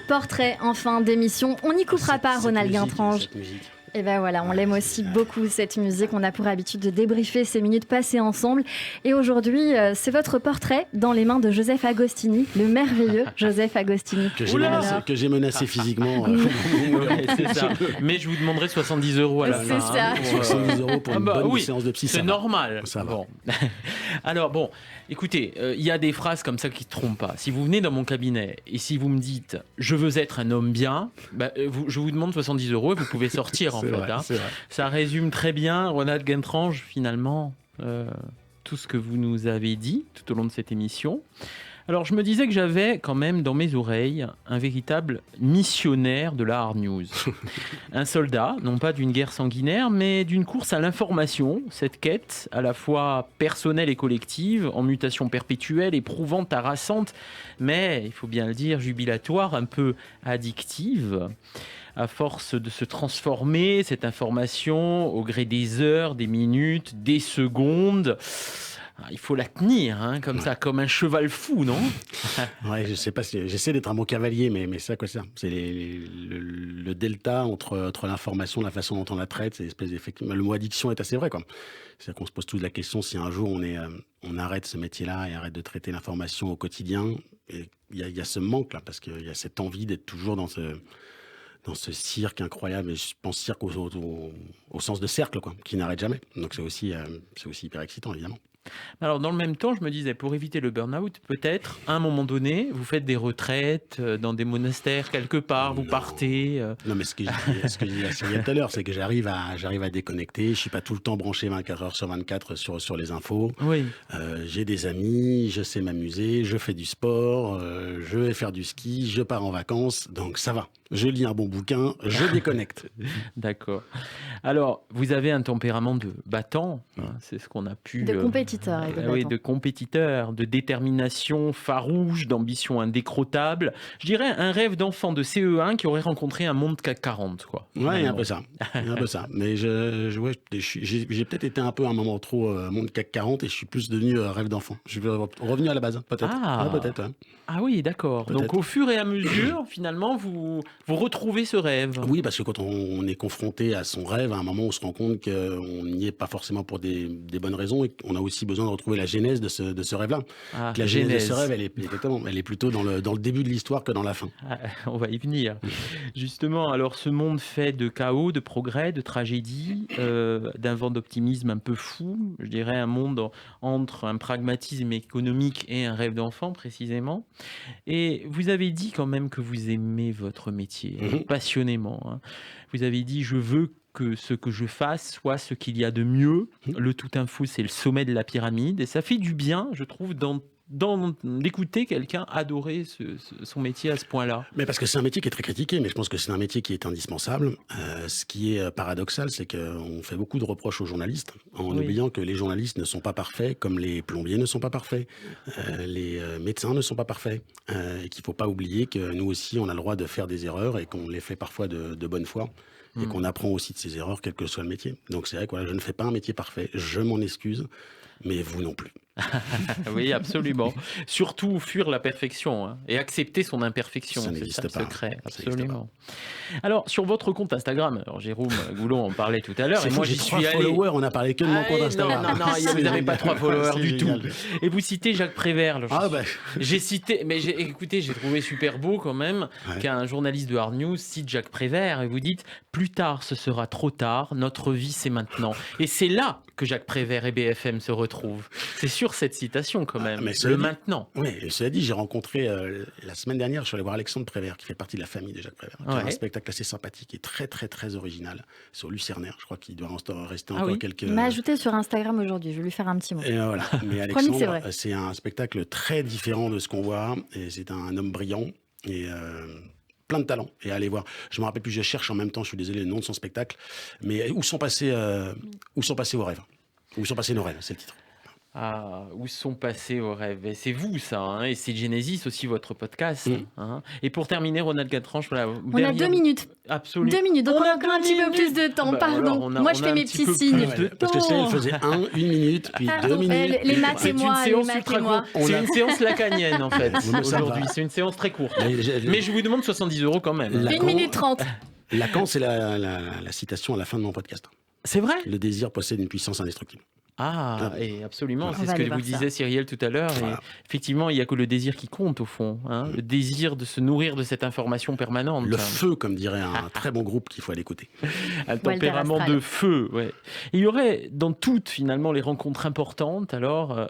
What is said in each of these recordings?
Portrait en fin d'émission. On n'y coupera pas Ronald Guintrange. Et ben voilà, on l'aime aussi beaucoup cette musique. On a pour habitude de débriefer ces minutes passées ensemble. Et aujourd'hui, c'est votre portrait dans les mains de Joseph Agostini, le merveilleux Joseph Agostini. Que j'ai menacé physiquement. Ouais, c'est ça. Mais je vous demanderai 70 € à la fin. C'est ça. 70 € pour une bonne séance de psy. C'est normal. Ça va. Bon. Alors bon, écoutez, il y a des phrases comme ça qui ne trompent pas. Si vous venez dans mon cabinet et si vous me dites « je veux être un homme bien », je vous demande 70 € et vous pouvez sortir en fait. Vrai, Hein. vrai. Ça résume très bien, Ronald Guintrange, finalement, tout ce que vous nous avez dit tout au long de cette émission. Alors, je me disais que j'avais quand même dans mes oreilles un véritable missionnaire de la hard news. Un soldat, non pas d'une guerre sanguinaire, mais d'une course à l'information. Cette quête, à la fois personnelle et collective, en mutation perpétuelle, éprouvante, harassante, mais, il faut bien le dire, jubilatoire, un peu addictive. À force de se transformer, cette information, au gré des heures, des minutes, des secondes, il faut la tenir, hein, comme ça, comme un cheval fou, non? Ouais, je sais pas si j'essaie d'être un bon cavalier, mais c'est à quoi ça? C'est le delta entre l'information, la façon dont on la traite, c'est l'espèce d'effectivement. Le mot addiction est assez vrai, quoi. C'est-à-dire qu'on se pose tous la question si un jour on arrête ce métier-là et arrête de traiter l'information au quotidien. Et il y a ce manque là, parce qu'il y a cette envie d'être toujours dans ce cirque incroyable, et je pense cirque au sens de cercle, quoi, qui n'arrête jamais. Donc c'est aussi hyper excitant, évidemment. Alors, dans le même temps, je me disais, pour éviter le burn-out, peut-être, à un moment donné, vous faites des retraites dans des monastères quelque part, vous partez. Non, mais ce que je disais tout à l'heure, c'est que j'arrive à déconnecter. Je suis pas tout le temps branché 24 heures sur 24 sur les infos. Oui. J'ai des amis, je sais m'amuser, je fais du sport, je vais faire du ski, je pars en vacances, donc ça va. Je lis un bon bouquin, je déconnecte. D'accord. Alors, vous avez un tempérament de battant, hein, c'est ce qu'on a pu... De compétiteur et de battant. Oui, de compétiteur, de détermination farouche, d'ambition indécrottable. Je dirais un rêve d'enfant de CE1 qui aurait rencontré un monde CAC 40, quoi. Ouais, il y a un peu ça. Mais j'ai peut-être été un peu à un moment trop monde CAC 40 et je suis plus devenu rêve d'enfant. Je suis revenu à la base, peut-être. Ah, ouais, peut-être. Ouais. Ah oui, d'accord. Peut-être. Donc au fur et à mesure, finalement, vous retrouvez ce rêve. Oui, parce que quand on est confronté à son rêve, à un moment, on se rend compte qu'on n'y est pas forcément pour des bonnes raisons et qu'on a aussi besoin de retrouver la genèse de ce rêve-là. Ah, la genèse de ce rêve, elle est plutôt dans le début de l'histoire que dans la fin. Ah, on va y venir. Justement, alors ce monde fait de chaos, de progrès, de tragédie, d'un vent d'optimisme un peu fou, je dirais un monde entre un pragmatisme économique et un rêve d'enfant précisément. Et vous avez dit quand même que vous aimez votre métier, passionnément. Hein. Vous avez dit « je veux que ce que je fasse soit ce qu'il y a de mieux ». Le tout info, c'est le sommet de la pyramide. Et ça fait du bien, je trouve, d'écouter quelqu'un adorer son métier à ce point-là. Mais parce que c'est un métier qui est très critiqué, mais je pense que c'est un métier qui est indispensable. Ce qui est paradoxal, c'est qu'on fait beaucoup de reproches aux journalistes, en oubliant que les journalistes ne sont pas parfaits, comme les plombiers ne sont pas parfaits, les médecins ne sont pas parfaits, et qu'il ne faut pas oublier que nous aussi, on a le droit de faire des erreurs et qu'on les fait parfois de bonne foi. Et qu'on apprend aussi de ses erreurs, quel que soit le métier. Donc c'est vrai que voilà, je ne fais pas un métier parfait, je m'en excuse, mais vous non plus. Oui, absolument. Surtout fuir la perfection, hein, et accepter son imperfection. Ça c'est n'existe ça le pas. secret, Ça absolument. Alors, sur votre compte Instagram, alors Jérôme Goulon en parlait tout à l'heure, C'est et fou, moi j'ai j'y 3 suis allé. followers, on a parlé que de mon compte Instagram. Non, vous n'avez pas 3 followers C'est du génial. tout. Et vous citez Jacques Prévert. Alors, j'ai cité, mais écoutez, j'ai trouvé super beau quand même qu'un journaliste de Hard News cite Jacques Prévert et vous dites « Plus tard, ce sera trop tard, notre vie c'est maintenant ». Et c'est là que Jacques Prévert et BFM se retrouvent. C'est sur cette citation quand même, mais le maintenant. Oui, cela dit, j'ai rencontré la semaine dernière, je suis allé voir Alexandre Prévert, qui fait partie de la famille de Jacques Prévert, qui a un spectacle assez sympathique et très très très original sur Lucernaire. Je crois qu'il doit rester encore quelques... Il m'a ajouté sur Instagram aujourd'hui, je vais lui faire un petit mot. Et voilà. Mais Alexandre, c'est un spectacle très différent de ce qu'on voit, et c'est un homme brillant et plein de talent. Et allez voir, je me rappelle plus, je cherche en même temps, je suis désolé, le nom de son spectacle, mais où sont passés vos rêves? Où sont passés nos rêves, c'est le titre. où sont passés vos rêves? Et c'est vous, ça, hein, et c'est Genesis aussi, votre podcast. Hein. Et pour terminer, Ronald Gantrange, voilà, on a 2 minutes. Absolument. 2 minutes, donc on a encore un petit peu plus de temps, pardon. Moi, je fais mes petits signes. Parce que elle faisait 1 minute, puis 2 minutes. Les maths et moi, c'est une séance lacanienne, en fait, aujourd'hui. C'est une séance très courte. Mais je vous demande 70 € quand même. 1 minute 30. Lacan, c'est la citation à la fin de mon podcast. C'est vrai? Le désir possède une puissance indestructible. Et absolument, c'est ce que vous disiez, Cyrielle, tout à l'heure. Voilà. Et effectivement, il n'y a que le désir qui compte, au fond. Hein, le désir de se nourrir de cette information permanente. Le feu, comme dirait un très bon groupe qu'il faut aller écouter. Un tempérament de feu, ouais. Il y aurait, dans toutes, finalement, les rencontres importantes, alors,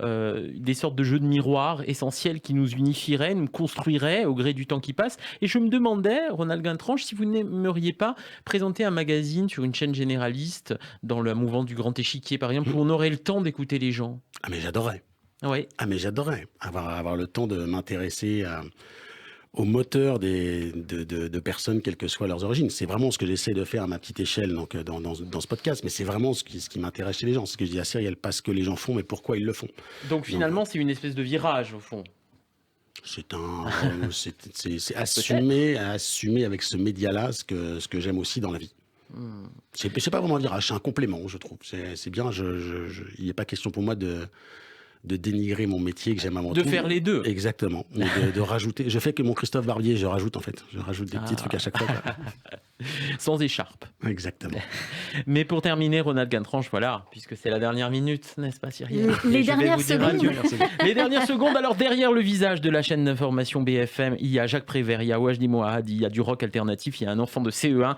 des sortes de jeux de miroirs essentiels qui nous unifieraient, nous construiraient au gré du temps qui passe. Et je me demandais, Ronald Gantrange, si vous n'aimeriez pas présenter un magazine sur une chaîne généraliste, dans la mouvance du Grand Échiquier, par exemple, où on aurait le temps d'écouter les gens. Mais j'adorerais. Oui. Mais j'adorerais avoir le temps de m'intéresser au moteur de personnes, quelles que soient leurs origines. C'est vraiment ce que j'essaie de faire à ma petite échelle donc, dans ce podcast, mais c'est vraiment ce qui m'intéresse chez les gens. Ce que je dis à Cyrielle, pas ce que les gens font, mais pourquoi ils le font. Donc finalement, c'est une espèce de virage, au fond. C'est assumer avec ce média-là ce que j'aime aussi dans la vie. C'est pas vraiment un virage, c'est un complément, je trouve. C'est bien, il n'est pas question pour moi de dénigrer mon métier que j'aime avant tout. De faire les deux. Exactement. de rajouter. Je fais que mon Christophe Barbier, je rajoute des petits trucs à chaque fois. Sans écharpe. Exactement. Mais pour terminer, Ronald Gantrange, voilà, puisque c'est la dernière minute, n'est-ce pas, Cyrielle? Les dernières secondes. Les dernières secondes. Alors, derrière le visage de la chaîne d'information BFM, il y a Jacques Prévert, il y a Wajdi Mouahad, il y a du rock alternatif, il y a un enfant de CE1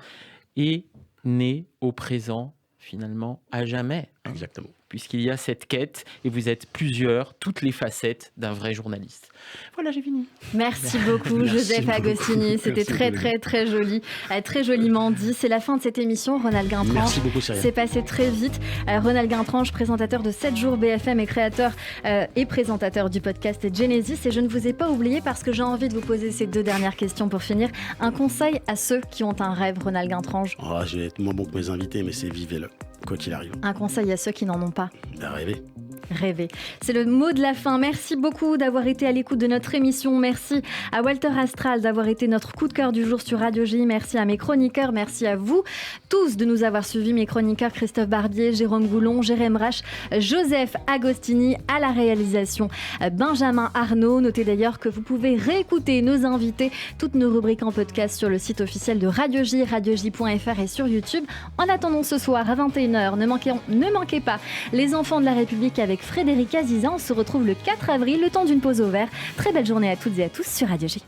et né au présent, finalement, à jamais. Exactement. Puisqu'il y a cette quête, et vous êtes plusieurs, toutes les facettes d'un vrai journaliste. Voilà, j'ai fini. Merci beaucoup, Joseph Agostini. C'était très, très, très joli, très joliment dit. C'est la fin de cette émission, Ronald Gantrange. Merci beaucoup, Cyrielle. C'est passé très vite. Ronald Gantrange, présentateur de 7 jours BFM et créateur et présentateur du podcast Genesis. Et je ne vous ai pas oublié parce que j'ai envie de vous poser ces 2 dernières questions pour finir. Un conseil à ceux qui ont un rêve, Ronald Gantrange. Je vais être moins bon que mes invités, mais c'est vivez-le, quoi qu'il arrive. Un conseil à ceux qui n'en ont pas. Rêver. Rêver. C'est le mot de la fin. Merci beaucoup d'avoir été à l'écoute de notre émission. Merci à Walter Astral d'avoir été notre coup de cœur du jour sur Radio J. Merci à mes chroniqueurs. Merci à vous tous de nous avoir suivis. Mes chroniqueurs Christophe Barbier, Jérôme Goulon, Jérém Rache, Joseph Agostini à la réalisation, Benjamin Arnaud. Notez d'ailleurs que vous pouvez réécouter nos invités, toutes nos rubriques en podcast sur le site officiel de Radio J, radioj.fr et sur YouTube. En attendant ce soir à 21h, ne manquez pas Les Enfants de la République avec Frédéric Aziza. On se retrouve le 4 avril, le temps d'une pause au vert. Très belle journée à toutes et à tous sur Radio J.